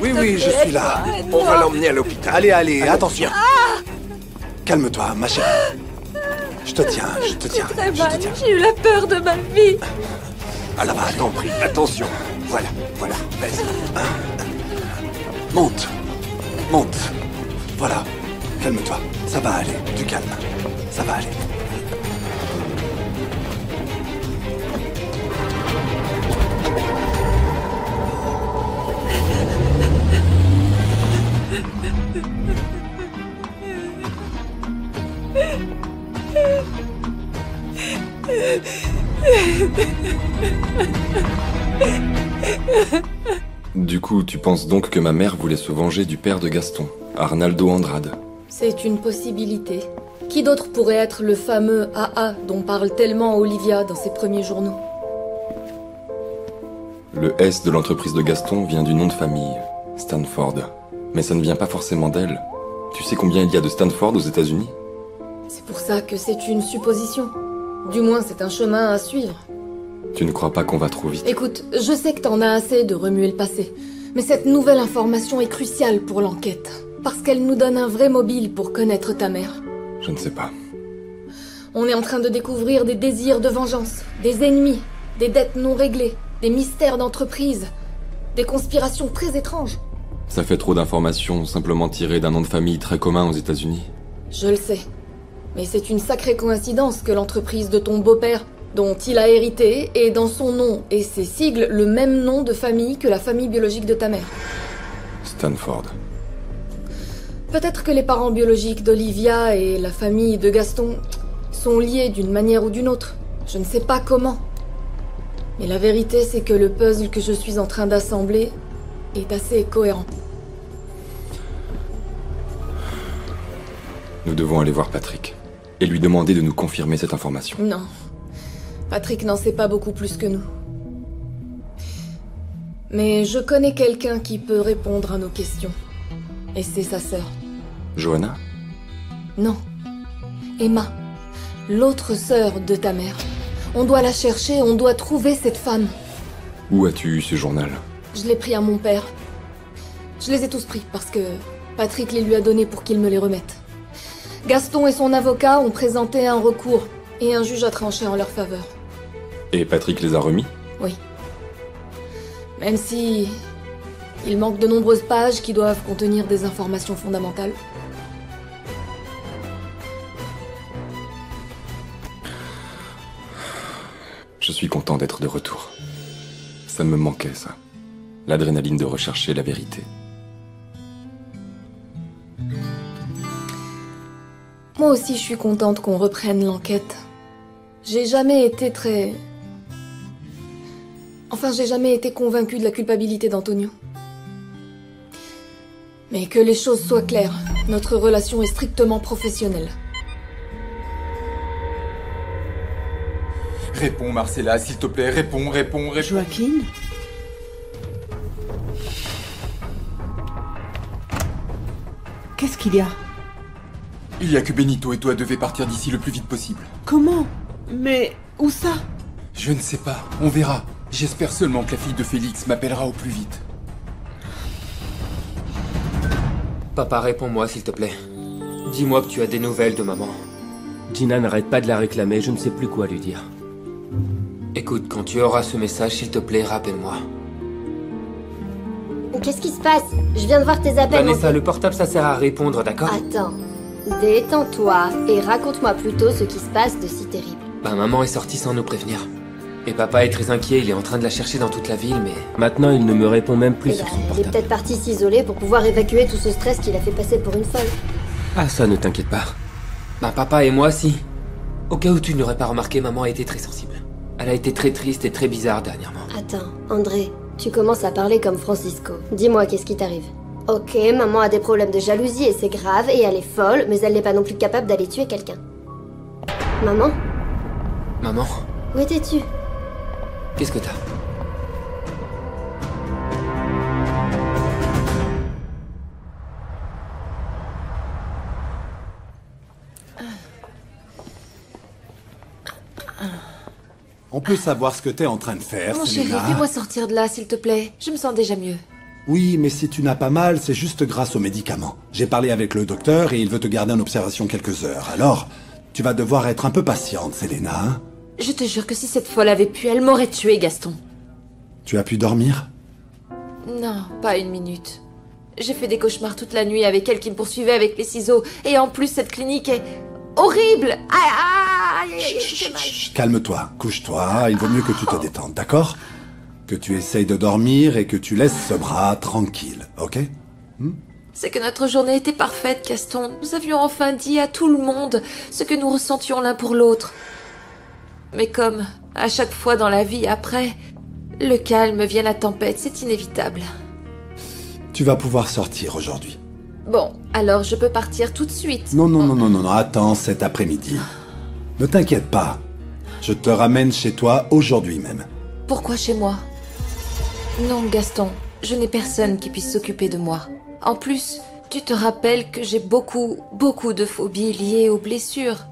Oui, te oui, je plaît, suis là. aide-moi. On va l'emmener à l'hôpital. Allez, allez, attention. Calme-toi, ma chérie. Je te tiens, je te tiens. Très Je te mal, tiens. j'ai eu la peur de ma vie. Alors, T'en prie, attention. voilà, voilà, vas-y. Monte, monte. Voilà, calme-toi. Ça va aller, du calme. Ça va aller. Du coup, tu penses donc que ma mère voulait se venger du père de Gaston, Arnaldo Andrade. C'est une possibilité. Qui d'autre pourrait être le fameux AA dont parle tellement Olivia dans ses premiers journaux? Le S de l'entreprise de Gaston vient du nom de famille, Stanford. Mais ça ne vient pas forcément d'elle. Tu sais combien il y a de Stanford aux États-Unis? C'est pour ça que c'est une supposition. Du moins, c'est un chemin à suivre. Tu ne crois pas qu'on va trop vite? Écoute, je sais que t'en as assez de remuer le passé. Mais cette nouvelle information est cruciale pour l'enquête. Parce qu'elle nous donne un vrai mobile pour connaître ta mère. Je ne sais pas. On est en train de découvrir des désirs de vengeance, des ennemis, des dettes non réglées, des mystères d'entreprise, des conspirations très étranges. Ça fait trop d'informations simplement tirées d'un nom de famille très commun aux États-Unis. Je le sais. Mais c'est une sacrée coïncidence que l'entreprise de ton beau-père, dont il a hérité, ait dans son nom et ses sigles le même nom de famille que la famille biologique de ta mère. Stanford. Peut-être que les parents biologiques d'Olivia et la famille de Gaston sont liés d'une manière ou d'une autre. Je ne sais pas comment. Mais la vérité, c'est que le puzzle que je suis en train d'assembler est assez cohérent. Nous devons aller voir Patrick et lui demander de nous confirmer cette information. Non. Patrick n'en sait pas beaucoup plus que nous. Mais je connais quelqu'un qui peut répondre à nos questions. Et c'est sa sœur. Johanna? Non. Emma. L'autre sœur de ta mère. On doit la chercher, on doit trouver cette femme. Où as-tu eu ce journal? Je l'ai pris à mon père. Je les ai tous pris parce que Patrick les lui a donnés pour qu'il me les remette. Gaston et son avocat ont présenté un recours et un juge a tranché en leur faveur. Et Patrick les a remis? Oui. Même si il manque de nombreuses pages qui doivent contenir des informations fondamentales. Je suis content d'être de retour. Ça me manquait, ça. L'adrénaline de rechercher la vérité. Moi aussi, je suis contente qu'on reprenne l'enquête. J'ai jamais été très... Enfin, j'ai jamais été convaincue de la culpabilité d'Antonio. Mais que les choses soient claires, notre relation est strictement professionnelle. Réponds, Marcella, s'il te plaît, réponds. Joaquin? Qu'est-ce qu'il y a? Il y a que Benito et toi devez partir d'ici le plus vite possible. Comment? Mais où ça? Je ne sais pas, on verra. J'espère seulement que la fille de Félix m'appellera au plus vite. Papa, réponds-moi, s'il te plaît. Dis-moi que tu as des nouvelles de maman. Gina n'arrête pas de la réclamer, je ne sais plus quoi lui dire. Écoute, quand tu auras ce message, s'il te plaît, rappelle-moi. Qu'est-ce qui se passe? Je viens de voir tes appels. Vanessa, le portable, ça sert à répondre, d'accord? Attends. Détends-toi et raconte-moi plutôt ce qui se passe de si terrible. Bah, maman est sortie sans nous prévenir. Et papa est très inquiet, il est en train de la chercher dans toute la ville, mais... Maintenant, il ne me répond même plus Eh sur ben, son il est portable. peut-être parti s'isoler pour pouvoir évacuer tout ce stress qu'il a fait passer pour une folle. Ah, ça, ne t'inquiète pas. Bah, papa et moi, si. Au cas où tu ne l'aurais pas remarqué, maman a été très sensible. Elle a été très triste et très bizarre dernièrement. Attends, André, tu commences à parler comme Francisco. Dis-moi, qu'est-ce qui t'arrive? Ok, maman a des problèmes de jalousie et c'est grave, et elle est folle, mais elle n'est pas non plus capable d'aller tuer quelqu'un. Maman? Maman, Où étais-tu? qu'est-ce que t'as? On peut savoir ce que t'es en train de faire, Mon chéri, Selena? fais-moi sortir de là, s'il te plaît. Je me sens déjà mieux. Oui, mais si tu n'as pas mal, c'est juste grâce aux médicaments. J'ai parlé avec le docteur et il veut te garder en observation quelques heures. Alors, tu vas devoir être un peu patiente, Selena, hein? Je te jure que si cette folle avait pu, elle m'aurait tué, Gaston. Tu as pu dormir? Non, pas une minute. J'ai fait des cauchemars toute la nuit avec elle qui me poursuivait avec les ciseaux. Et en plus, cette clinique est horrible. Aïe, aïe, aïe, j'ai mal. Calme-toi, couche-toi, il vaut mieux que tu te détendes, d'accord? Que tu essayes de dormir et que tu laisses ce bras tranquille, ok? C'est que notre journée était parfaite, Gaston. Nous avions enfin dit à tout le monde ce que nous ressentions l'un pour l'autre. Mais comme, à chaque fois dans la vie après, le calme vient la tempête, c'est inévitable. Tu vas pouvoir sortir aujourd'hui. Bon, alors je peux partir tout de suite. Non, attends cet après-midi. Ne t'inquiète pas. Je te ramène chez toi aujourd'hui même. Pourquoi chez moi? Non, Gaston, je n'ai personne qui puisse s'occuper de moi. En plus, tu te rappelles que j'ai beaucoup de phobies liées aux blessures.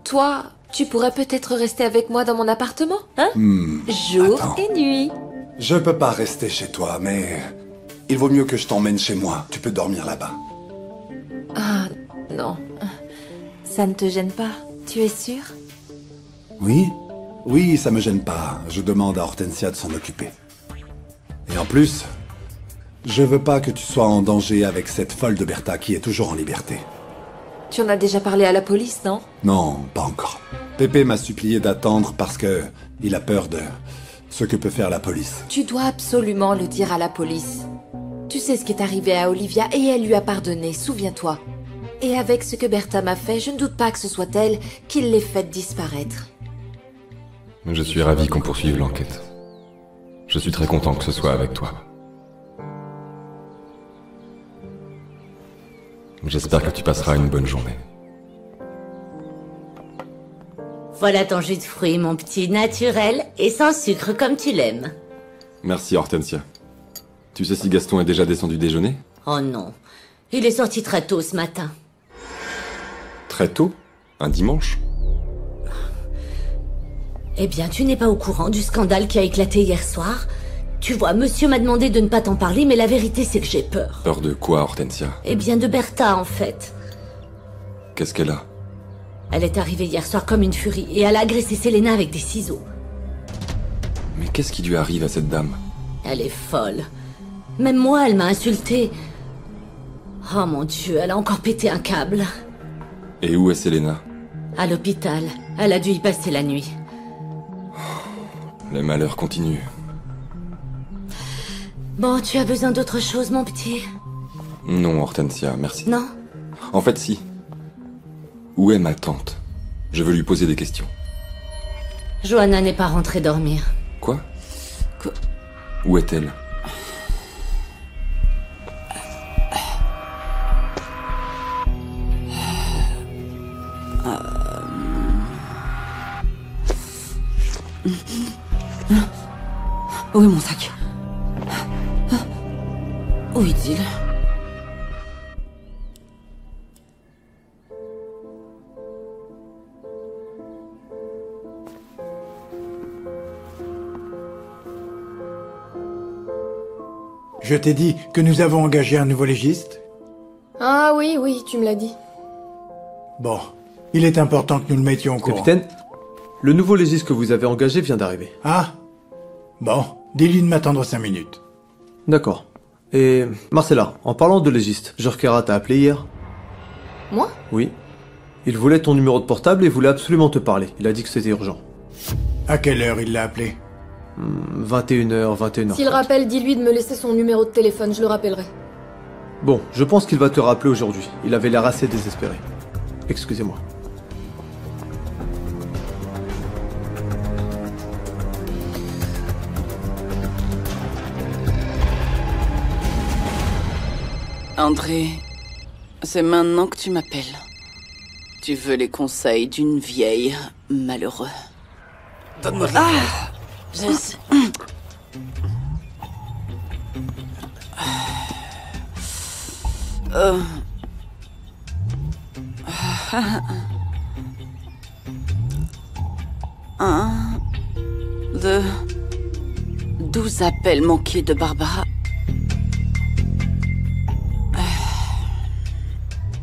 Toi, tu pourrais peut-être rester avec moi dans mon appartement, hein? Jour Attends. et nuit. Je peux pas rester chez toi, mais... il vaut mieux que je t'emmène chez moi. Tu peux dormir là-bas. Ah, non. Ça ne te gêne pas, tu es sûr? Oui? Oui, ça me gêne pas. Je demande à Hortensia de s'en occuper. Et en plus, je veux pas que tu sois en danger avec cette folle de Bertha qui est toujours en liberté. Tu en as déjà parlé à la police, non? Non, pas encore. Pépé m'a supplié d'attendre parce que il a peur de ce que peut faire la police. Tu dois absolument le dire à la police. Tu sais ce qui est arrivé à Olivia et elle lui a pardonné, souviens-toi. Et avec ce que Bertha m'a fait, je ne doute pas que ce soit elle qui l'ait faite disparaître. Je suis ravi qu'on poursuive l'enquête. Je suis très content que ce soit avec toi. J'espère que tu passeras une bonne journée. Voilà ton jus de fruits, mon petit, naturel et sans sucre comme tu l'aimes. Merci Hortensia. Tu sais si Gaston est déjà descendu déjeuner? Oh non, il est sorti très tôt ce matin. Très tôt? Un dimanche? Eh bien, tu n'es pas au courant du scandale qui a éclaté hier soir? Tu vois, monsieur m'a demandé de ne pas t'en parler, mais la vérité c'est que j'ai peur. Peur de quoi, Hortensia? Eh bien, de Bertha, en fait. Qu'est-ce qu'elle a? Elle est arrivée hier soir comme une furie, et elle a agressé Selena avec des ciseaux. Mais qu'est-ce qui lui arrive à cette dame? Elle est folle. Même moi, elle m'a insultée. Oh mon Dieu, elle a encore pété un câble. Et où est Selena? À l'hôpital. Elle a dû y passer la nuit. Les malheurs continuent. Bon, tu as besoin d'autre chose, mon petit? Non, Hortensia, merci. Non? En fait, si. Où est ma tante? Je veux lui poser des questions. Johanna n'est pas rentrée dormir. Quoi? Où est-elle? Où est mon sac? Où est-il? Je t'ai dit que nous avons engagé un nouveau légiste? Ah oui, tu me l'as dit. Bon, il est important que nous le mettions au courant. Capitaine, le nouveau légiste que vous avez engagé vient d'arriver. Ah? Bon, dis-lui de m'attendre 5 minutes. D'accord. Et Marcella, en parlant de légiste, Jorquera t'a appelé hier? Moi? Oui. Il voulait ton numéro de portable et voulait absolument te parler. Il a dit que c'était urgent. À quelle heure il l'a appelé? 21h, 21h. S'il rappelle, dis-lui de me laisser son numéro de téléphone, je le rappellerai. Bon, je pense qu'il va te rappeler aujourd'hui. Il avait l'air assez désespéré. Excusez-moi. André, c'est maintenant que tu m'appelles. Tu veux les conseils d'une vieille malheureux. Donne-moi de Je sais. Un, deux, 12 appels manqués de Barbara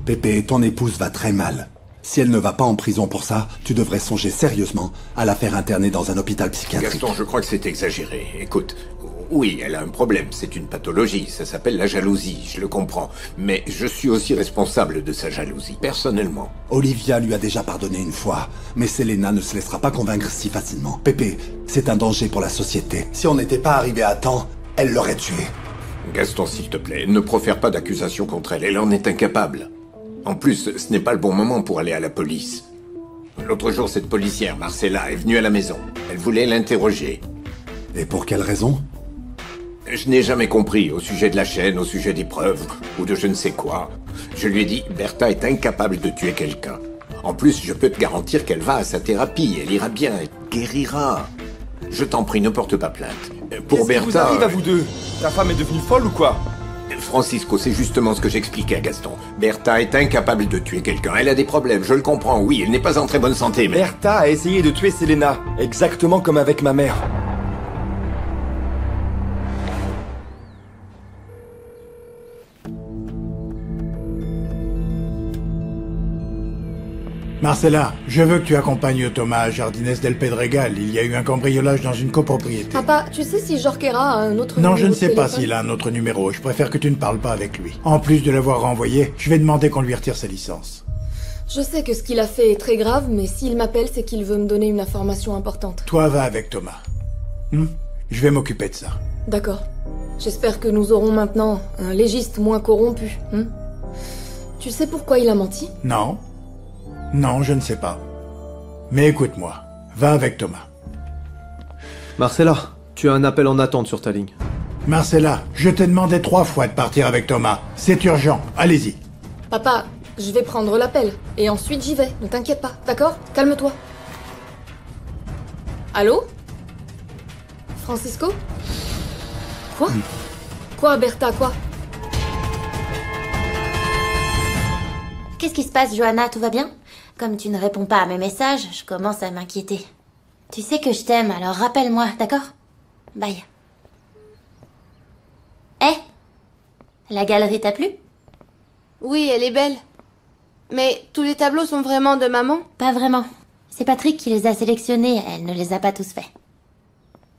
Pépé, ton épouse va très mal. Si elle ne va pas en prison pour ça, tu devrais songer sérieusement à la faire interner dans un hôpital psychiatrique. Gaston, je crois que c'est exagéré. Écoute, oui, elle a un problème, c'est une pathologie, ça s'appelle la jalousie, je le comprends. Mais je suis aussi responsable de sa jalousie, personnellement. Olivia lui a déjà pardonné une fois, mais Selena ne se laissera pas convaincre si facilement. Pépé, c'est un danger pour la société. Si on n'était pas arrivé à temps, elle l'aurait tué. Gaston, s'il te plaît, ne profère pas d'accusations contre elle, elle en est incapable. En plus, ce n'est pas le bon moment pour aller à la police. L'autre jour, cette policière, Marcella, est venue à la maison. Elle voulait l'interroger. Et pour quelle raison? Je n'ai jamais compris, au sujet de la chaîne, au sujet des preuves, ou de je ne sais quoi. Je lui ai dit, Bertha est incapable de tuer quelqu'un. En plus, je peux te garantir qu'elle va à sa thérapie, elle ira bien, elle guérira. Je t'en prie, ne porte pas plainte. Pour Bertha... Qu'est-ce qui vous arrive à vous deux? Ta femme est devenue folle ou quoi? Francisco, c'est justement ce que j'expliquais à Gaston. Bertha est incapable de tuer quelqu'un. Elle a des problèmes, je le comprends, oui, elle n'est pas en très bonne santé, mais... Bertha a essayé de tuer Selena, exactement comme avec ma mère. Marcella, je veux que tu accompagnes Thomas à Jardines del Pedregal. Il y a eu un cambriolage dans une copropriété. Papa, tu sais si Jorquera a un autre Non, numéro je ne de sais pas téléphone? s'il a un autre numéro. Je préfère que tu ne parles pas avec lui. En plus de l'avoir renvoyé, je vais demander qu'on lui retire sa licence. Je sais que ce qu'il a fait est très grave, mais s'il m'appelle, c'est qu'il veut me donner une information importante. Toi, va avec Thomas. Je vais m'occuper de ça. D'accord. J'espère que nous aurons maintenant un légiste moins corrompu. Tu sais pourquoi il a menti? Non. Non, je ne sais pas. Mais écoute-moi. Va avec Thomas. Marcella, tu as un appel en attente sur ta ligne. Marcella, je t'ai demandé 3 fois de partir avec Thomas. C'est urgent. Allez-y. Papa, je vais prendre l'appel. Et ensuite j'y vais. Ne t'inquiète pas, d'accord? Calme-toi. Allô? Francisco? Quoi? Quoi, Bertha, quoi? Qu'est-ce qui se passe, Johanna? Tout va bien? Comme tu ne réponds pas à mes messages, je commence à m'inquiéter. Tu sais que je t'aime, alors rappelle-moi, d'accord? Bye. La galerie t'a plu? Oui, elle est belle. Mais tous les tableaux sont vraiment de maman? Pas vraiment. C'est Patrick qui les a sélectionnés, elle ne les a pas tous faits.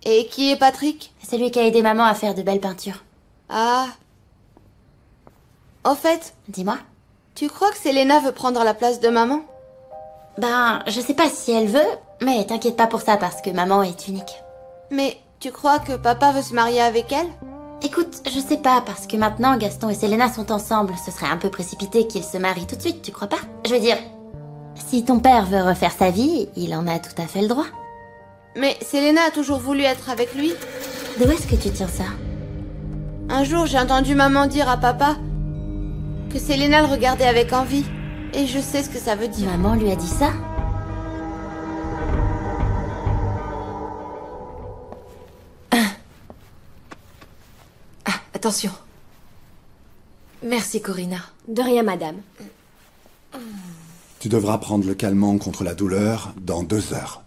Et qui est Patrick? C'est lui qui a aidé maman à faire de belles peintures. Ah. Au fait... Dis-moi. Tu crois que Selena veut prendre la place de maman? Ben, je sais pas si elle veut, mais t'inquiète pas pour ça parce que maman est unique. Mais tu crois que papa veut se marier avec elle? Écoute, je sais pas, parce que maintenant Gaston et Selena sont ensemble. Ce serait un peu précipité qu'ils se marient tout de suite, tu crois pas? Je veux dire, si ton père veut refaire sa vie, il en a tout à fait le droit. Mais Selena a toujours voulu être avec lui. D'où est-ce que tu tiens ça? Un jour, j'ai entendu maman dire à papa que Selena le regardait avec envie. Et je sais ce que ça veut dire. Maman lui a dit ça? Attention. Merci, Corinna. De rien, madame. Tu devras prendre le calmant contre la douleur dans 2 heures.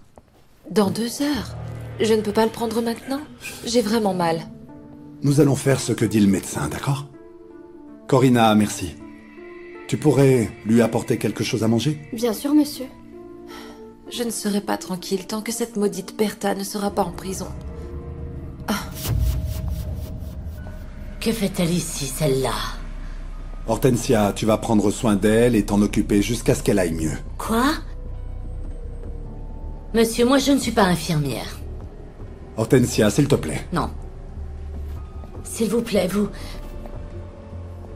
Dans 2 heures? Je ne peux pas le prendre maintenant? J'ai vraiment mal. Nous allons faire ce que dit le médecin, d'accord? Corinna, merci. Tu pourrais lui apporter quelque chose à manger? Bien sûr, monsieur. Je ne serai pas tranquille tant que cette maudite Bertha ne sera pas en prison. Que fait-elle ici, celle-là? Hortensia, tu vas prendre soin d'elle et t'en occuper jusqu'à ce qu'elle aille mieux. Quoi? Monsieur, moi je ne suis pas infirmière. Hortensia, s'il te plaît. Non. S'il vous plaît, vous...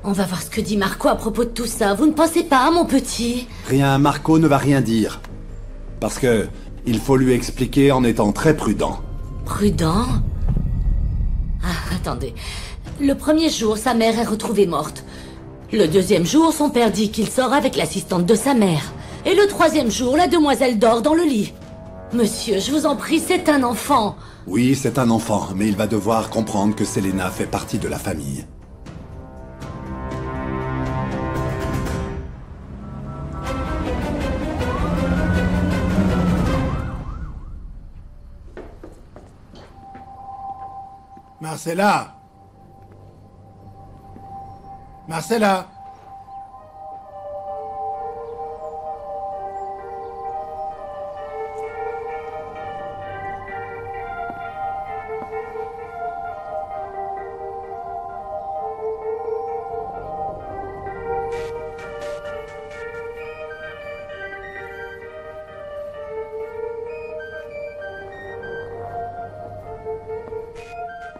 On va voir ce que dit Marco à propos de tout ça. Vous ne pensez pas, mon petit? Rien, Marco ne va rien dire. Parce que il faut lui expliquer en étant très prudent. Prudent? Ah, attendez. Le premier jour, sa mère est retrouvée morte. Le deuxième jour, son père dit qu'il sort avec l'assistante de sa mère. Et le troisième jour, la demoiselle dort dans le lit. Monsieur, je vous en prie, c'est un enfant. Oui, c'est un enfant, mais il va devoir comprendre que Selena fait partie de la famille. Marcella! Marcella!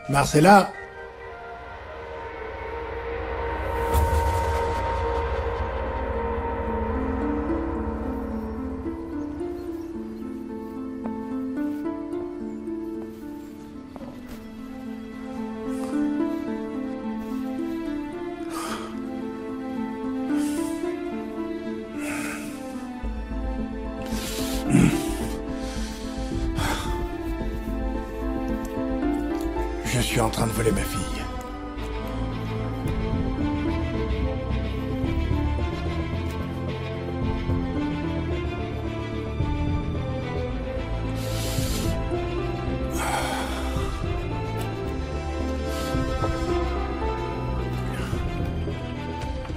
Marcella? Je suis en train de voler ma fille.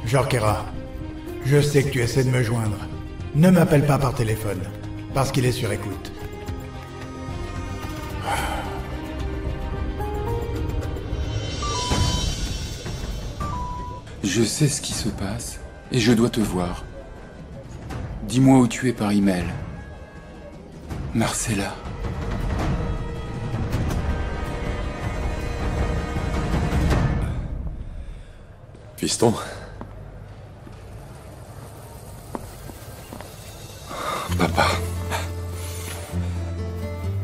Jorquera, je sais que tu essaies de me joindre. Ne m'appelle pas par téléphone, parce qu'il est sur écoute. Je sais ce qui se passe, et je dois te voir. Dis-moi où tu es par email. Marcella. Fiston. Papa.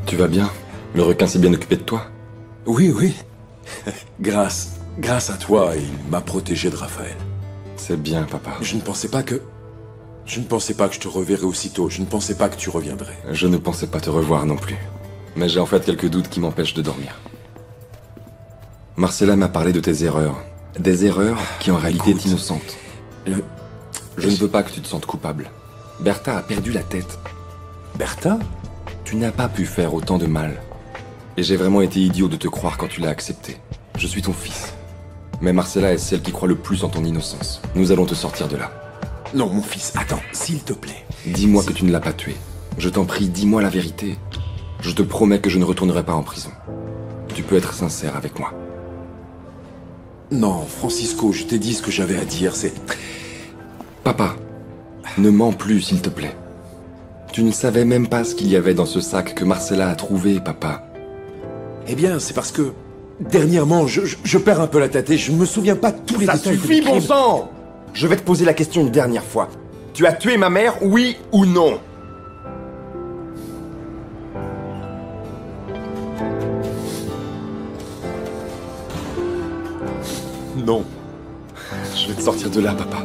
Tu vas bien? Le requin s'est bien occupé de toi? Oui, oui. Grâce à toi, il m'a protégé de Raphaël. C'est bien, papa. Je ne pensais pas que je te reverrais aussitôt. Je ne pensais pas que tu reviendrais. Je ne pensais pas te revoir non plus. Mais j'ai en fait quelques doutes qui m'empêchent de dormir. Marcella m'a parlé de tes erreurs. Des erreurs qui en réalité sont innocentes. Je ne veux pas que tu te sentes coupable. Bertha a perdu la tête. Bertha? Tu n'as pas pu faire autant de mal. Et j'ai vraiment été idiot de te croire quand tu l'as accepté. Je suis ton fils. Mais Marcella est celle qui croit le plus en ton innocence. Nous allons te sortir de là. Non, mon fils, attends, s'il te plaît. Dis-moi que tu ne l'as pas tué. Je t'en prie, dis-moi la vérité. Je te promets que je ne retournerai pas en prison. Tu peux être sincère avec moi. Non, Francisco, je t'ai dit ce que j'avais à dire, c'est... Papa, ne mens plus, s'il te plaît. Tu ne savais même pas ce qu'il y avait dans ce sac que Marcella a trouvé, papa. Eh bien, c'est parce que... Dernièrement, je perds un peu la tête et je ne me souviens pas de tous les détails. Ça suffit, bon sang! Je vais te poser la question une dernière fois. Tu as tué ma mère, oui ou non? Non. Je vais te sortir de là, papa.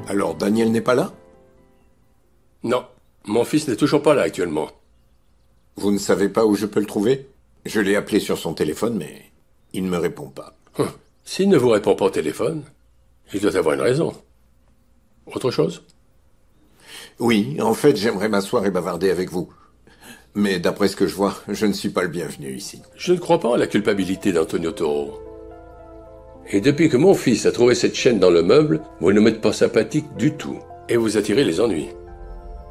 Alors, Daniel n'est pas là? Non, mon fils n'est toujours pas là actuellement. Vous ne savez pas où je peux le trouver? Je l'ai appelé sur son téléphone, mais il ne me répond pas. S'il ne vous répond pas au téléphone, il doit avoir une raison. Autre chose? Oui, en fait, j'aimerais m'asseoir et bavarder avec vous. Mais d'après ce que je vois, je ne suis pas le bienvenu ici. Je ne crois pas à la culpabilité d'Antonio Toro. Et depuis que mon fils a trouvé cette chaîne dans le meuble, vous ne m'êtes pas sympathique du tout. Et vous attirez les ennuis.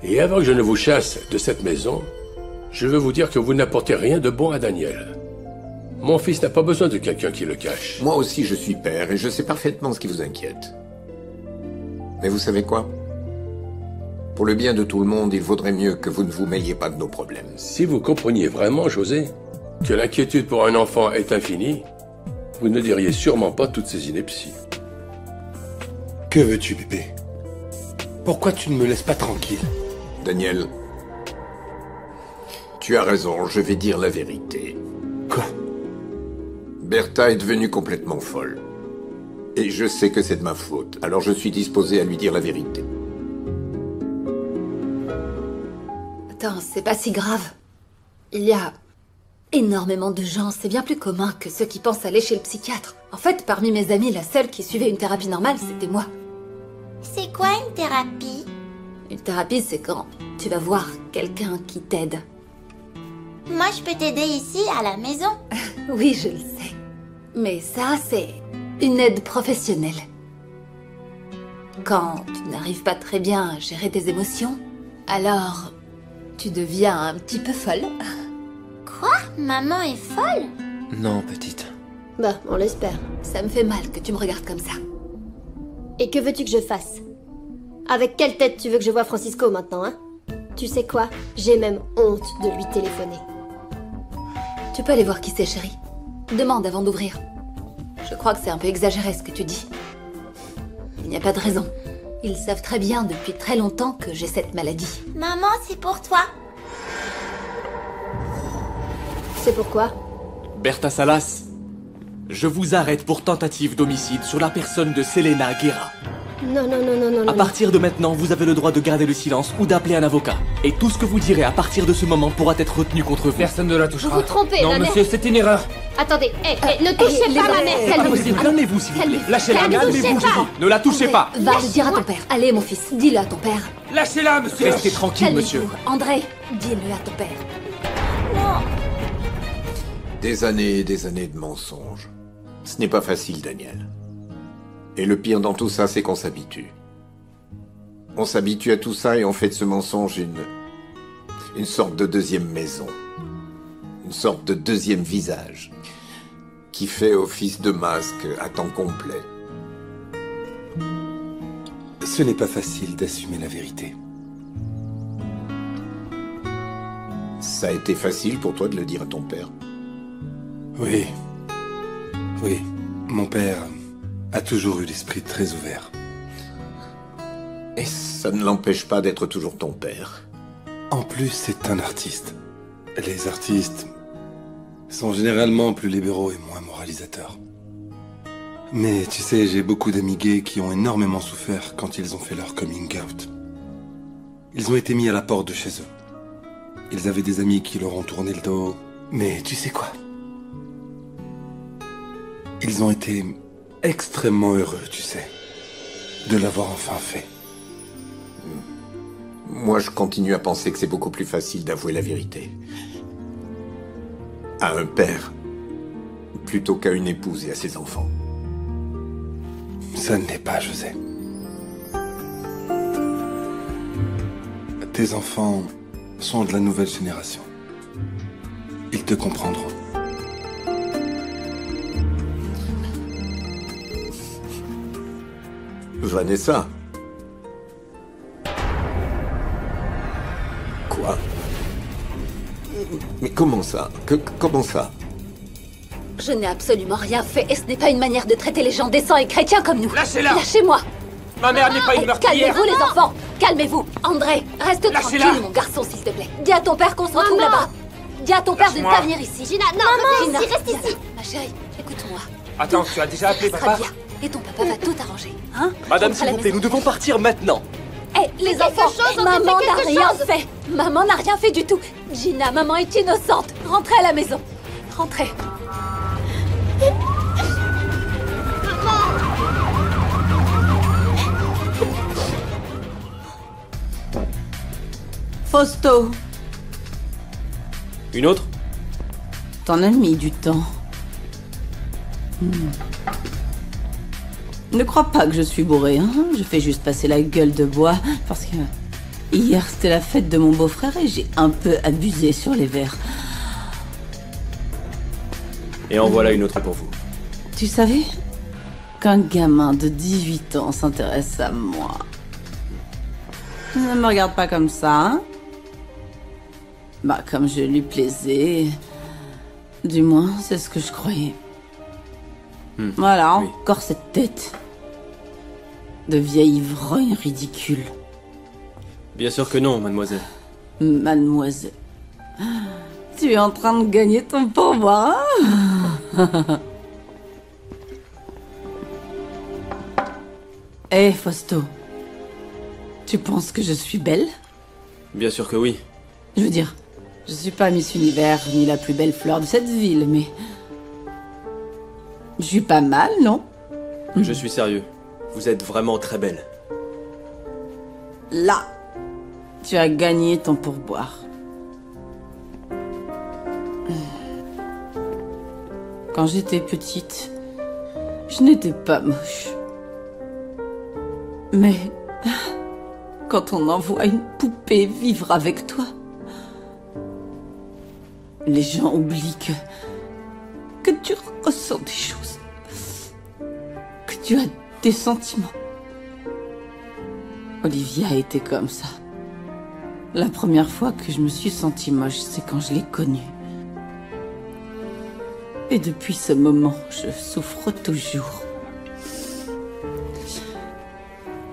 Et avant que je ne vous chasse de cette maison, je veux vous dire que vous n'apportez rien de bon à Daniel. Mon fils n'a pas besoin de quelqu'un qui le cache. Moi aussi, je suis père et je sais parfaitement ce qui vous inquiète. Mais vous savez quoi? Pour le bien de tout le monde, il vaudrait mieux que vous ne vous mêliez pas de nos problèmes. Si vous compreniez vraiment, José, que l'inquiétude pour un enfant est infinie, vous ne diriez sûrement pas toutes ces inepties. Que veux-tu, bébé? Pourquoi tu ne me laisses pas tranquille? Daniel, tu as raison, je vais dire la vérité. Quoi? Bertha est devenue complètement folle. Et je sais que c'est de ma faute, alors je suis disposé à lui dire la vérité. Attends, c'est pas si grave. Il y a énormément de gens, c'est bien plus commun que ceux qui pensent aller chez le psychiatre. En fait, parmi mes amis, la seule qui suivait une thérapie normale, c'était moi. C'est quoi une thérapie? Une thérapie, c'est quand tu vas voir quelqu'un qui t'aide. Moi, je peux t'aider ici, à la maison. Oui, je le sais. Mais ça, c'est une aide professionnelle. Quand tu n'arrives pas très bien à gérer tes émotions, alors tu deviens un petit peu folle. Quoi? Maman est folle? Non, petite. Bah, on l'espère. Ça me fait mal que tu me regardes comme ça. Et que veux-tu que je fasse? Avec quelle tête tu veux que je voie Francisco maintenant, hein? Tu sais quoi? J'ai même honte de lui téléphoner. Tu peux aller voir qui c'est, chérie. Demande avant d'ouvrir. Je crois que c'est un peu exagéré ce que tu dis. Il n'y a pas de raison. Ils savent très bien depuis très longtemps que j'ai cette maladie. Maman, c'est pour toi. C'est pourquoi? Berta Salas, je vous arrête pour tentative d'homicide sur la personne de Selena Guerra. Non. À partir de maintenant, vous avez le droit de garder le silence ou d'appeler un avocat. Et tout ce que vous direz à partir de ce moment pourra être retenu contre vous. Personne ne la touchera. Vous vous trompez, non, la monsieur, mère... c'est une erreur. Attendez, ne touchez pas ma mère, calmez-vous. Calmez-vous, s'il vous plaît. Lâchez-la, calmez-vous, je vous dis. Ne la touchez pas. Va le dire à ton père. Allez, mon fils, dis-le à ton père. Lâchez-la, monsieur. Restez tranquille, monsieur. André, dis-le à ton père. Des années et des années de mensonges. Ce n'est pas facile, Daniel. Et le pire dans tout ça, c'est qu'on s'habitue. On s'habitue à tout ça et on fait de ce mensonge une sorte de deuxième maison. Une sorte de deuxième visage. Qui fait office de masque à temps complet. Ce n'est pas facile d'assumer la vérité. Ça a été facile pour toi de le dire à ton père? Oui. Oui. Mon père a toujours eu l'esprit très ouvert. Et ça ne l'empêche pas d'être toujours ton père. En plus, c'est un artiste. Les artistes sont généralement plus libéraux et moins moralisateurs. Mais tu sais, j'ai beaucoup d'amis gays qui ont énormément souffert quand ils ont fait leur coming out. Ils ont été mis à la porte de chez eux. Ils avaient des amis qui leur ont tourné le dos. Mais tu sais quoi? Ils ont été extrêmement heureux, tu sais, de l'avoir enfin fait. Moi, je continue à penser que c'est beaucoup plus facile d'avouer la vérité. À un père, plutôt qu'à une épouse et à ses enfants. Ça ne l'est pas, José. Tes enfants sont de la nouvelle génération. Ils te comprendront. Vanessa. Quoi? Mais comment ça? Comment ça? Je n'ai absolument rien fait et ce n'est pas une manière de traiter les gens décents et chrétiens comme nous. Lâchez-la! Lâchez-moi! Ma mère n'est pas une meurtrière! Calmez-vous les enfants! Calmez-vous! André, reste tranquille mon garçon s'il te plaît. Dis à ton père qu'on se retrouve là-bas. Dis à ton père de ne pas venir ici. Gina, non, Gina, reste ici. Ma chérie, écoute-moi. Attends, tu as déjà appelé Ça papa? sera bien. Et ton papa va tout arranger, hein? Madame, Rentre à s'il la vous plaît, maison. nous devons partir maintenant. Eh, les enfants, maman n'a rien fait. Maman n'a rien fait du tout. Gina, maman est innocente. Rentrez à la maison. Rentrez. Fausto, Une autre? t'en as mis du temps. Ne crois pas que je suis bourré, hein. Je fais juste passer la gueule de bois parce que hier c'était la fête de mon beau-frère et j'ai un peu abusé sur les verres. Et en voilà une autre pour vous. Tu savais qu'un gamin de 18 ans s'intéresse à moi? Ne me regarde pas comme ça, hein. Bah, comme je lui plaisais. Du moins, c'est ce que je croyais. Voilà, oui. encore cette tête de vieille ivrogne ridicule. Bien sûr que non, mademoiselle. Mademoiselle, tu es en train de gagner ton pourboire, hein? Hé, Fausto, tu penses que je suis belle? Bien sûr que oui. Je veux dire, je suis pas Miss Univers ni la plus belle fleur de cette ville, mais... Je suis pas mal, non? Je suis sérieux. Vous êtes vraiment très belle. Là, tu as gagné ton pourboire. Quand j'étais petite, je n'étais pas moche. Mais quand on envoie une poupée vivre avec toi, les gens oublient que tu ressens des choses, que tu as des sentiments. Olivia était comme ça. La première fois que je me suis sentie moche, c'est quand je l'ai connue. Et depuis ce moment, je souffre toujours.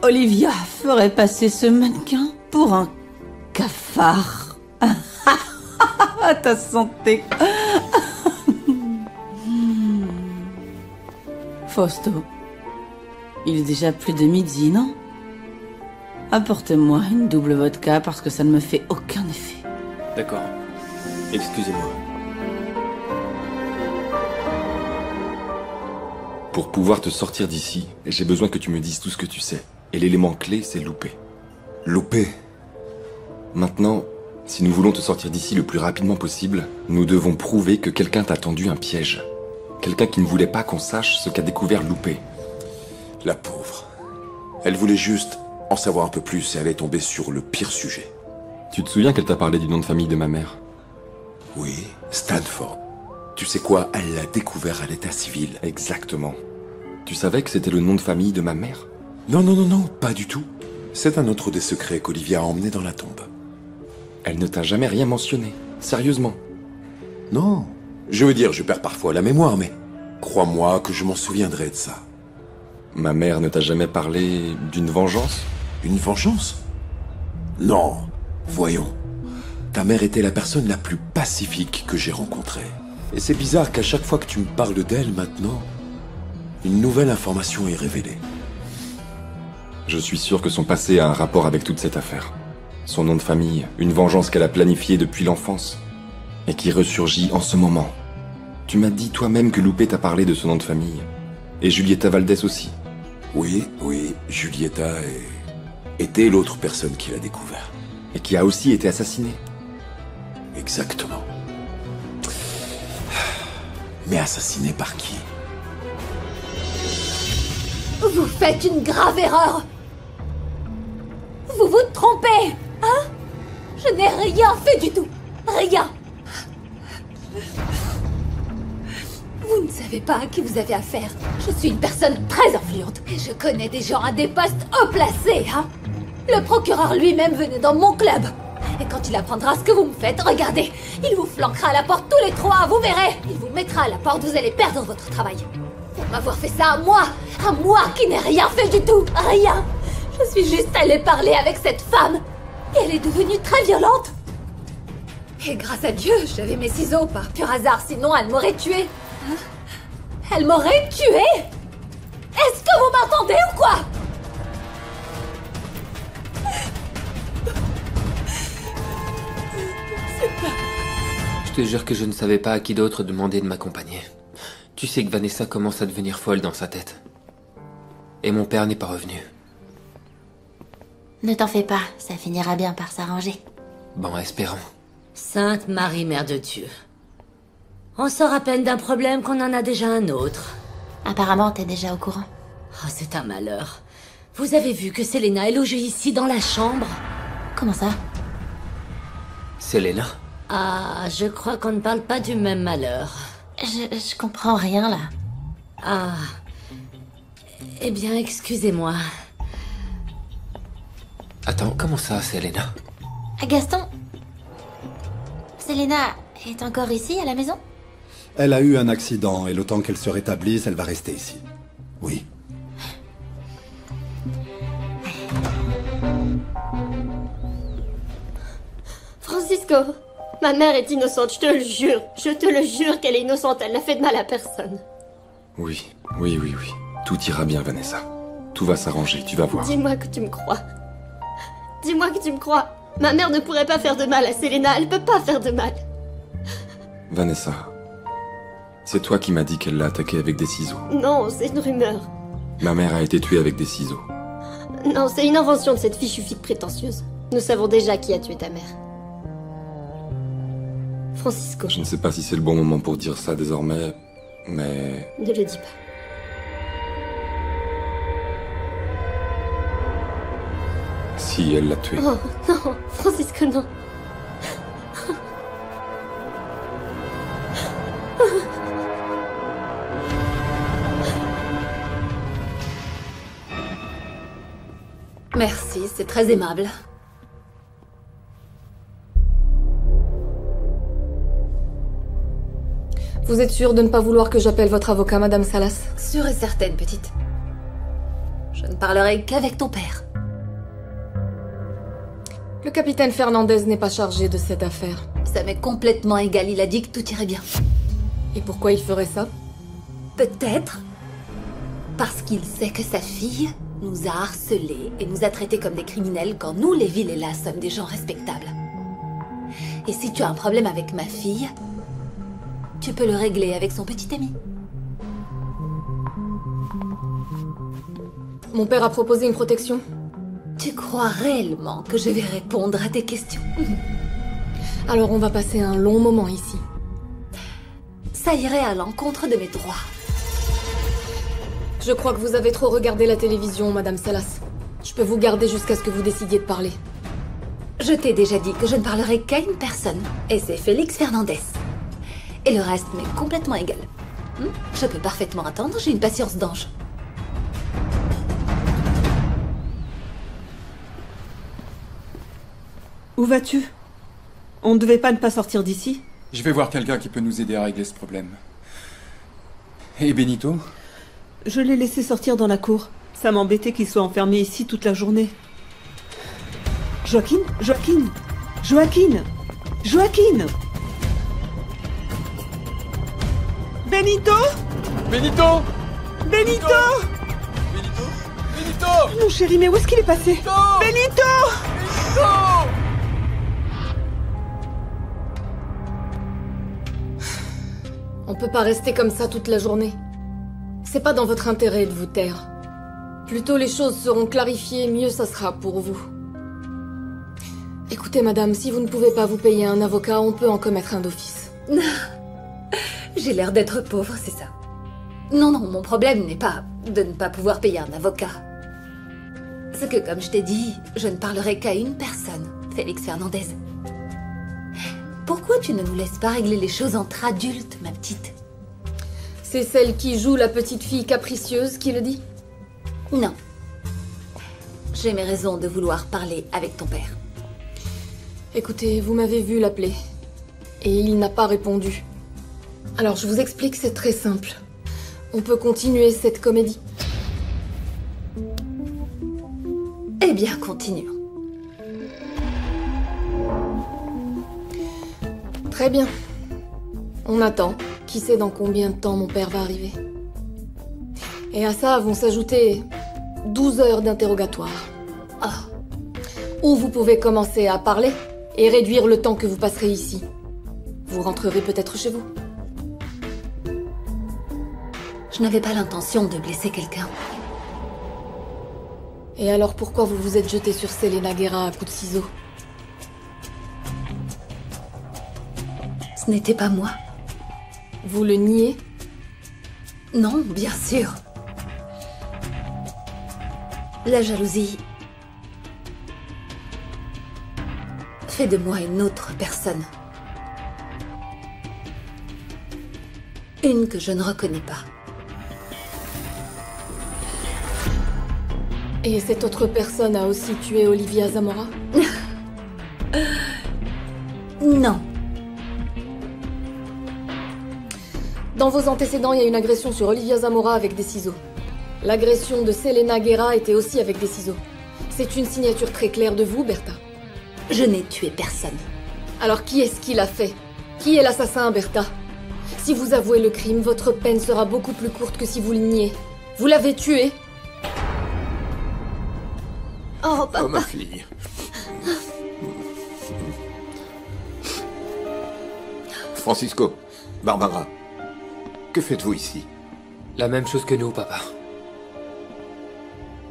Olivia ferait passer ce mannequin pour un cafard. À ta santé. Fausto, il est déjà plus de midi, non? Apportez-moi une double vodka parce que ça ne me fait aucun effet. D'accord. Excusez-moi. Pour pouvoir te sortir d'ici, j'ai besoin que tu me dises tout ce que tu sais. Et l'élément clé, c'est Loupé. Loupé? Maintenant, si nous voulons te sortir d'ici le plus rapidement possible, nous devons prouver que quelqu'un t'a tendu un piège. Quelqu'un qui ne voulait pas qu'on sache ce qu'a découvert Loupé. La pauvre. Elle voulait juste en savoir un peu plus et elle est tombée sur le pire sujet. Tu te souviens qu'elle t'a parlé du nom de famille de ma mère? Oui, Stanford. Tu sais quoi, elle l'a découvert à l'état civil. Exactement. Tu savais que c'était le nom de famille de ma mère? Non, non, non, non, pas du tout. C'est un autre des secrets qu'Olivia a emmené dans la tombe. Elle ne t'a jamais rien mentionné, sérieusement? Non. Je veux dire, je perds parfois la mémoire, mais crois-moi que je m'en souviendrai de ça. Ma mère ne t'a jamais parlé d'une vengeance? Une vengeance? Non. Voyons. Ta mère était la personne la plus pacifique que j'ai rencontrée. Et c'est bizarre qu'à chaque fois que tu me parles d'elle maintenant, une nouvelle information est révélée. Je suis sûr que son passé a un rapport avec toute cette affaire. Son nom de famille, une vengeance qu'elle a planifiée depuis l'enfance, et qui ressurgit en ce moment. Tu m'as dit toi-même que Loupé t'a parlé de son nom de famille. Et Julieta Valdés aussi. Oui, Julieta était l'autre personne qui l'a découvert. Et qui a aussi été assassinée. Exactement. Mais assassinée par qui? Vous faites une grave erreur. Vous vous trompez, hein? Je n'ai rien fait du tout. Rien. Vous ne savez pas à qui vous avez affaire. Je suis une personne très influente. Et je connais des gens à des postes haut placés, hein? Le procureur lui-même venait dans mon club. Et quand il apprendra ce que vous me faites, regardez, il vous flanquera à la porte tous les trois, vous verrez. Il vous mettra à la porte, vous allez perdre votre travail. Pour m'avoir fait ça à moi qui n'ai rien fait du tout, rien. Je suis juste allée parler avec cette femme. Et elle est devenue très violente. Et grâce à Dieu, j'avais mes ciseaux par pur hasard, sinon elle m'aurait tuée. Hein? Elle m'aurait tuée? Est-ce que vous m'entendez ou quoi? Je te jure que je ne savais pas à qui d'autre demander de m'accompagner. Tu sais que Vanessa commence à devenir folle dans sa tête. Et mon père n'est pas revenu. Ne t'en fais pas, ça finira bien par s'arranger. Bon, espérons. Sainte Marie, Mère de Dieu. On sort à peine d'un problème qu'on en a déjà un autre. Apparemment, t'es déjà au courant. Oh, c'est un malheur. Vous avez vu que Selena est logée ici dans la chambre? Comment ça? Selena? Ah, je crois qu'on ne parle pas du même malheur. Je comprends rien, là. Ah. Eh bien, excusez-moi. Attends, comment ça, Selena? Gaston? Selena est encore ici, à la maison? Elle a eu un accident et le temps qu'elle se rétablisse, elle va rester ici. Oui. Francisco, ma mère est innocente, je te le jure. Je te le jure qu'elle est innocente, elle n'a fait de mal à personne. Oui. Tout ira bien, Vanessa. Tout va s'arranger, tu vas voir. Dis-moi que tu me crois. Dis-moi que tu me crois. Ma mère ne pourrait pas faire de mal à Selena, elle peut pas faire de mal. Vanessa, c'est toi qui m'as dit qu'elle l'a attaqué avec des ciseaux. Non, c'est une rumeur. Ma mère a été tuée avec des ciseaux. Non, c'est une invention de cette fichue fille prétentieuse. Nous savons déjà qui a tué ta mère. Francisco. Je ne sais pas si c'est le bon moment pour dire ça désormais, mais... Ne le dis pas. Si, elle l'a tué. Oh, non, Francisco, non. Merci, c'est très aimable. Vous êtes sûre de ne pas vouloir que j'appelle votre avocat, Madame Salas? Sûre et certaine, petite. Je ne parlerai qu'avec ton père. Le capitaine Fernandez n'est pas chargé de cette affaire. Ça m'est complètement égal, il a dit que tout irait bien. Et pourquoi il ferait ça? Peut-être parce qu'il sait que sa fille nous a harcelés et nous a traités comme des criminels quand nous, les villes et là, sommes des gens respectables. Et si tu as un problème avec ma fille, tu peux le régler avec son petit ami. Mon père a proposé une protection. Tu crois réellement que je vais répondre à tes questions? Alors on va passer un long moment ici. Ça irait à l'encontre de mes droits. Je crois que vous avez trop regardé la télévision, Madame Salas. Je peux vous garder jusqu'à ce que vous décidiez de parler. Je t'ai déjà dit que je ne parlerai qu'à une personne, et c'est Félix Fernandez. Et le reste m'est complètement égal. Je peux parfaitement attendre, j'ai une patience d'ange. Où vas-tu? On ne devait pas ne pas sortir d'ici? Je vais voir quelqu'un qui peut nous aider à régler ce problème. Et Benito? Je l'ai laissé sortir dans la cour. Ça m'embêtait qu'il soit enfermé ici toute la journée. Joaquin? Joaquin? Joaquin? Joaquin? Benito? Benito? Benito? Benito? Benito? Mon chéri, mais où est-ce qu'il est passé? Benito? Benito? On peut pas rester comme ça toute la journée. C'est pas dans votre intérêt de vous taire. Plus tôt les choses seront clarifiées, mieux ça sera pour vous. Écoutez, madame, si vous ne pouvez pas vous payer un avocat, on peut en commettre un d'office. J'ai l'air d'être pauvre, c'est ça. Non, mon problème n'est pas de ne pas pouvoir payer un avocat. C'est que, comme je t'ai dit, je ne parlerai qu'à une personne, Félix Fernandez. Pourquoi tu ne nous laisses pas régler les choses entre adultes, ma petite? C'est celle qui joue la petite fille capricieuse qui le dit? Non. J'ai mes raisons de vouloir parler avec ton père. Écoutez, vous m'avez vu l'appeler. Et il n'a pas répondu. Alors je vous explique, c'est très simple. On peut continuer cette comédie. Eh bien, continuons. Très bien. On attend. Qui sait dans combien de temps mon père va arriver. Et à ça vont s'ajouter 12 heures d'interrogatoire. Ou vous pouvez commencer à parler et réduire le temps que vous passerez ici. Vous rentrerez peut-être chez vous. Je n'avais pas l'intention de blesser quelqu'un. Et alors pourquoi vous vous êtes jeté sur Selena Guerra à coups de ciseaux? Ce n'était pas moi. Vous le niez? Non, bien sûr. La jalousie fait de moi une autre personne. Une que je ne reconnais pas. Et cette autre personne a aussi tué Olivia Zamora? Non. Dans vos antécédents, il y a une agression sur Olivia Zamora avec des ciseaux. L'agression de Selena Guerra était aussi avec des ciseaux. C'est une signature très claire de vous, Bertha. Je n'ai tué personne. Alors qui est-ce qui l'a fait? Qui est l'assassin, Bertha? Si vous avouez le crime, votre peine sera beaucoup plus courte que si vous le niez. Vous l'avez tué? Oh, papa. Oh, ma fille. Francisco, Barbara, que faites-vous ici? La même chose que nous, papa.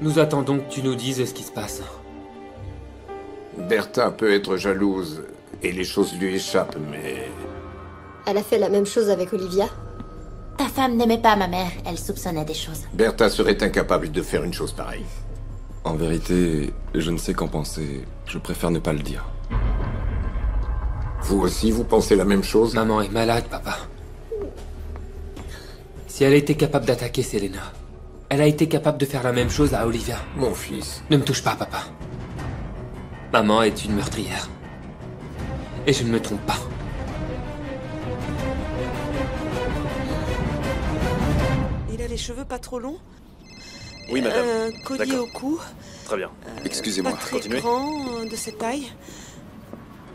Nous attendons que tu nous dises ce qui se passe. Bertha peut être jalouse et les choses lui échappent, mais... Elle a fait la même chose avec Olivia? Ta femme n'aimait pas ma mère, elle soupçonnait des choses. Bertha serait incapable de faire une chose pareille. En vérité, je ne sais qu'en penser. Je préfère ne pas le dire. Vous aussi, vous pensez la même chose? Maman est malade, papa. Si elle était capable d'attaquer Selena, Elle a été capable de faire la même chose à Olivia. Mon fils. Ne me touche pas, papa. Maman est une meurtrière. Et je ne me trompe pas. Il a les cheveux pas trop longs. Oui, madame. Un collier D'accord. au cou. Très bien. Excusez-moi, Pas très continuez. grand, de cette taille.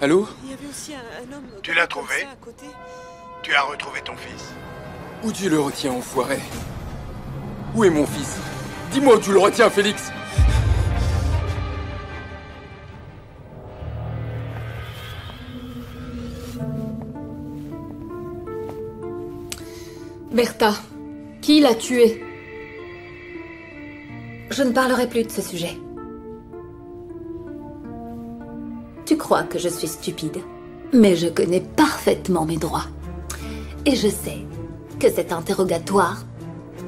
Allô? Il y avait aussi un homme... Tu l'as comme trouvé ça, à côté. Tu as retrouvé ton fils. Où tu le retiens, enfoiré? Où est mon fils? Dis-moi où tu le retiens, Félix! Bertha, qui l'a tué? Je ne parlerai plus de ce sujet. Tu crois que je suis stupide, mais je connais parfaitement mes droits. Et je sais que cet interrogatoire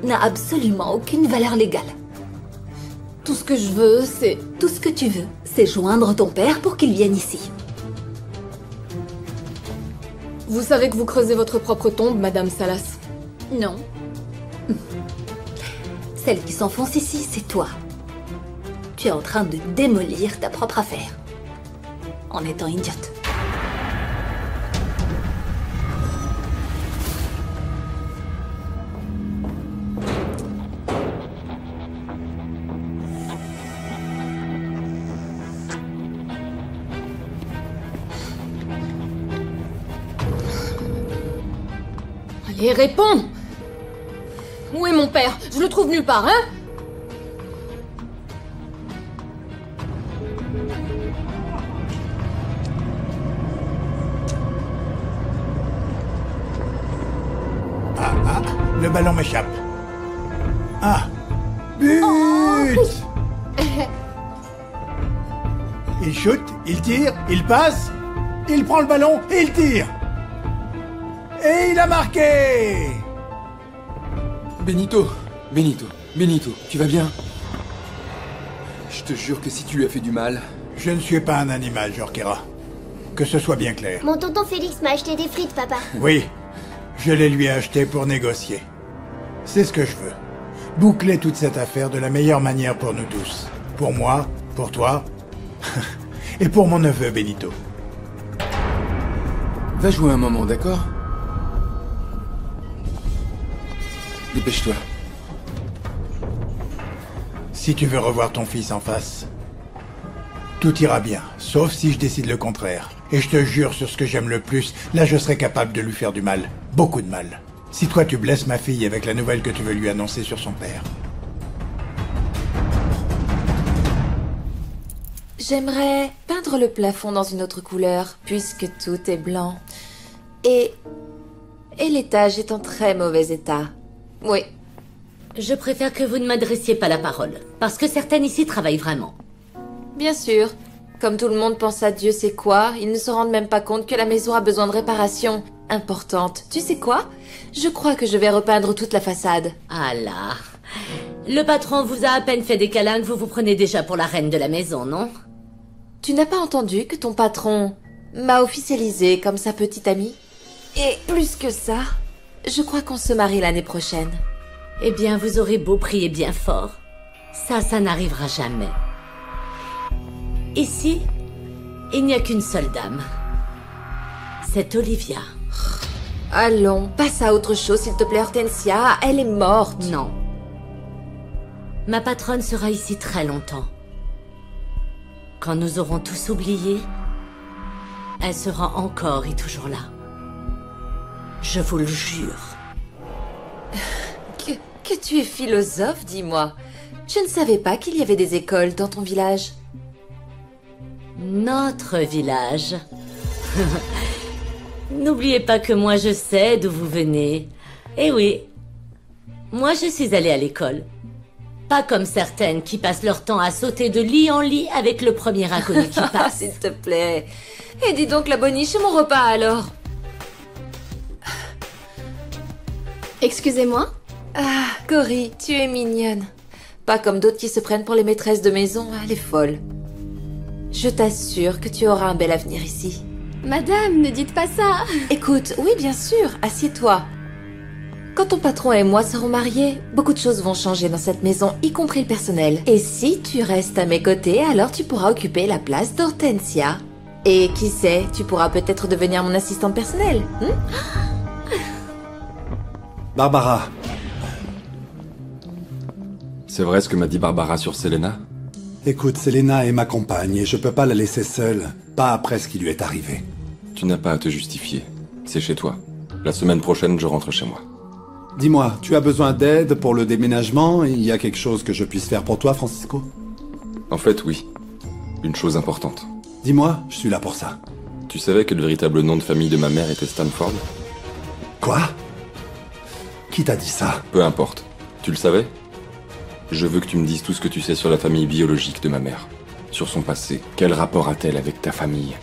n'a absolument aucune valeur légale. Tout ce que je veux, c'est... Tout ce que tu veux, c'est joindre ton père pour qu'il vienne ici. Vous savez que vous creusez votre propre tombe, Madame Salas. Non. Celle qui s'enfonce ici, c'est toi. Tu es en train de démolir ta propre affaire. En étant idiote. Allez, réponds! Où est mon père? Je le trouve nulle part, hein? Le ballon m'échappe. Ah! But! Il shoot, il tire, il passe, il prend le ballon et il tire. Et il a marqué! Benito, tu vas bien? Je te jure que si tu lui as fait du mal... Je ne suis pas un animal, Jorquera. Que ce soit bien clair. Mon tonton Félix m'a acheté des frites, papa. Oui, je les lui ai achetées pour négocier. C'est ce que je veux. Boucler toute cette affaire de la meilleure manière pour nous tous. Pour moi, pour toi, et pour mon neveu Benito. Va jouer un moment, d'accord? Dépêche-toi. Si tu veux revoir ton fils en face, tout ira bien, sauf si je décide le contraire. Et je te jure sur ce que j'aime le plus, là je serai capable de lui faire du mal. Beaucoup de mal. Si toi tu blesses ma fille avec la nouvelle que tu veux lui annoncer sur son père. J'aimerais peindre le plafond dans une autre couleur, puisque tout est blanc. Et l'étage est en très mauvais état. Oui. Je préfère que vous ne m'adressiez pas la parole, parce que certaines ici travaillent vraiment. Bien sûr. Comme tout le monde pense à Dieu sait quoi, ils ne se rendent même pas compte que la maison a besoin de réparations importantes. Tu sais quoi? Je crois que je vais repeindre toute la façade. Ah là. Le patron vous a à peine fait des câlins que vous vous prenez déjà pour la reine de la maison, non? Tu n'as pas entendu que ton patron m'a officialisé comme sa petite amie? Et plus que ça, je crois qu'on se marie l'année prochaine. Eh bien, vous aurez beau prier bien fort. Ça n'arrivera jamais. Ici, il n'y a qu'une seule dame. C'est Olivia. Allons, passe à autre chose, s'il te plaît, Hortensia. Elle est morte. Non. Ma patronne sera ici très longtemps. Quand nous aurons tous oublié, elle sera encore et toujours là. Je vous le jure. Que tu es philosophe, dis-moi. Je ne savais pas qu'il y avait des écoles dans ton village. Notre village. N'oubliez pas que moi je sais d'où vous venez. Eh oui, moi je suis allée à l'école. Pas comme certaines qui passent leur temps à sauter de lit en lit avec le premier inconnu qui passe. S'il te plaît. Et dis donc la boniche, mon repas alors. Excusez-moi? Ah, Cory, tu es mignonne. Pas comme d'autres qui se prennent pour les maîtresses de maison, elle est folle. Je t'assure que tu auras un bel avenir ici. Madame, ne dites pas ça. Écoute, oui bien sûr, assieds-toi. Quand ton patron et moi serons mariés, beaucoup de choses vont changer dans cette maison, y compris le personnel. Et si tu restes à mes côtés, alors tu pourras occuper la place d'Hortensia. Et qui sait, tu pourras peut-être devenir mon assistante personnelle. Barbara. C'est vrai ce que m'a dit Barbara sur Selena? Écoute, Selena est ma compagne et je peux pas la laisser seule, pas après ce qui lui est arrivé. Tu n'as pas à te justifier. C'est chez toi. La semaine prochaine, je rentre chez moi. Dis-moi, tu as besoin d'aide pour le déménagement? Il y a quelque chose que je puisse faire pour toi, Francisco? En fait, oui. Une chose importante. Dis-moi, je suis là pour ça. Tu savais que le véritable nom de famille de ma mère était Stanford? Quoi? Qui t'a dit ça? Peu importe. Tu le savais? Je veux que tu me dises tout ce que tu sais sur la famille biologique de ma mère. Sur son passé. Quel rapport a-t-elle avec ta famille?